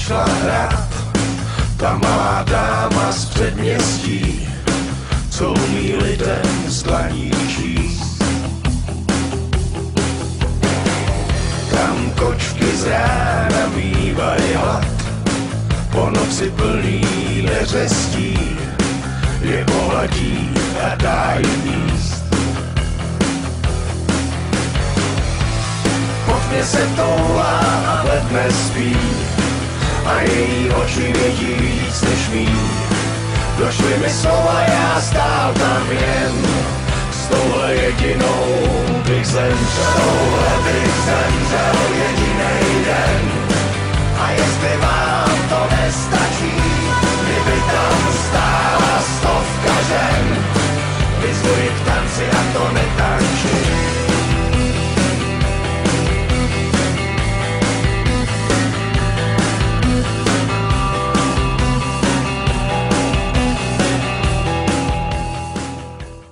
šla hrát ta malá dáma z předměstí, co umí lidem z dlaní číst. Tam kočky z rána bývají hlad, po noci plný neřestí, je pohladí a dá jim jíst. Pod mě se toulá a ledne spí, a její oči vědí víc než mý. Došly mi slova, já stál tam jen, s touhle jedinou bych zemřel. Touhle bych zemřel jedinej den. A jestli vám to nestačí, kdyby tam stála 100 žen, vyzvuji